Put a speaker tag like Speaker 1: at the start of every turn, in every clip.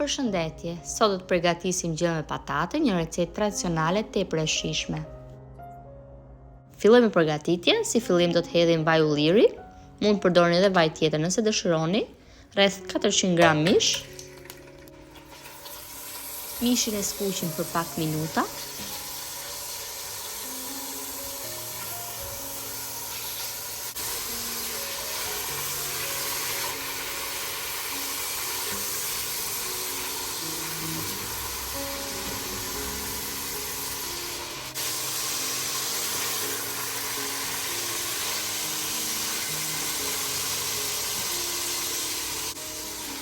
Speaker 1: Përshëndetje, sot do të përgatisim gjell me patate, një recetë tradicionale tepër e shijshme. Fillojmë me përgatitjen. Si fillim do të hedhim vaj ulliri, mund të përdorni edhe vaj tjetër nëse dëshironi, rreth 400 gram mish. Mishin e skuqim për pak minuta.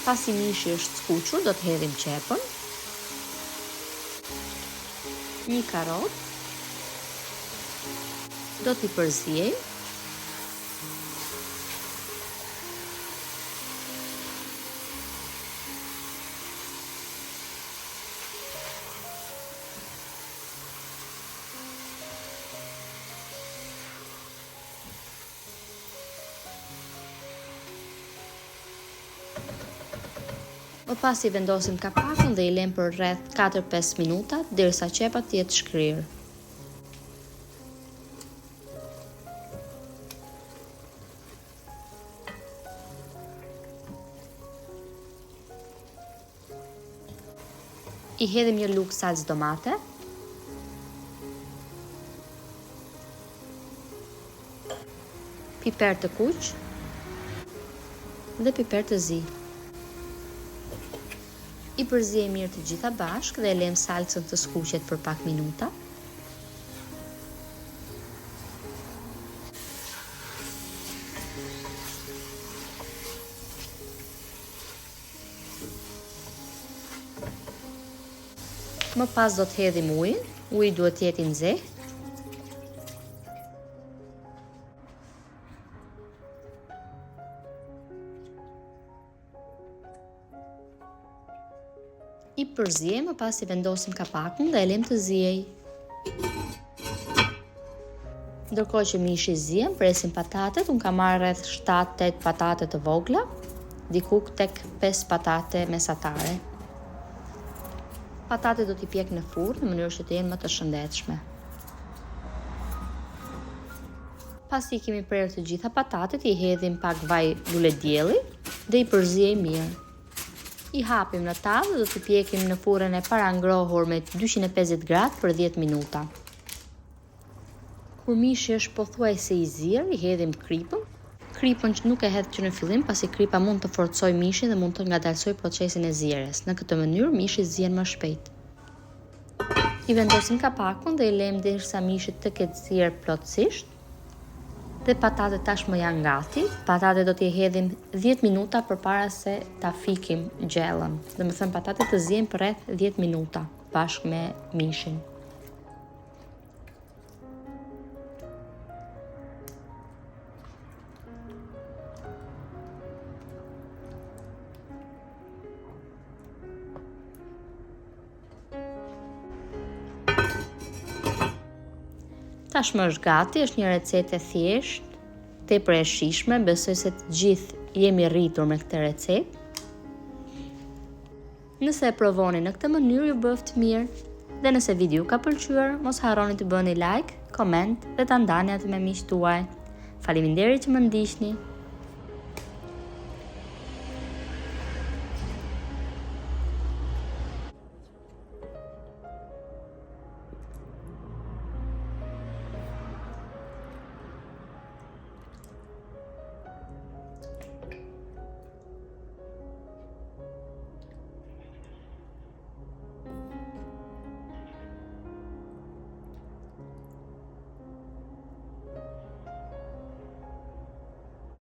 Speaker 1: Pasi mishi është skuqur, do të hedhim qepën, një karrot, do t'i përziejmë, më pas i vendosim kapakun dhe i lëm për rreth 4-5 minuta derisa qepa të jetë shkrirë. I hedhim një lugë salcë domate, piper të kuq dhe piper të zi. I përziejmë mirë të gjitha bashkë dhe e lëm salcën të skuqet për pak minuta. Më pas do të hedhim ujin. Uji duhet të jetë i nxehtë. I përziejmë, më pas i vendosim kapakun dhe e lëm të ziej. Ndërkohë që mishi zihen, presim patatet. Unë kam marrë rreth 7-8 patate të vogla, diku tek 5 patate mesatare. Patatet do t'i pjek në furrë në mënyrë që të jenë më të shëndetshme. Pasi i kemi prerë të gjitha patatet, i hedhim pak vaj lule dielli dhe i përziejmë mirë. I hapim në tavë dhe do t'i pjekim në furrën e parangrohur me 250 gradë për 10 minuta. Kur mishi është pothuajse i zirë, i hedhim kripën. Kripën që nuk e hedh që në fillim, pasi kripa mund të forcojë mishin dhe mund të ngadalsojë procesin e zierjes. Në këtë mënyrë mishi zihen më shpejt. I vendosim kapakun dhe i lëm derisa mishi të ketë zier plotësisht. Dhe patatet tashmë janë gati. Patatet do t'i hedhim 10 minuta përpara se ta fikim gjellën. Domethënë patatet të zihen për rreth 10 minuta bashkë me mishin. Tashmë është gati, është një recetë e thjeshtë, tepër e shijshme, besoj se të gjithë jemi rritur me këtë recetë. Nëse e provoni në këtë mënyrë ju bëft mirë, dhe nëse video ka pëlqyer, mos harroni të bëni like, koment dhe ta ndani atë me miqtë tuaj. Faleminderit që më ndiqni.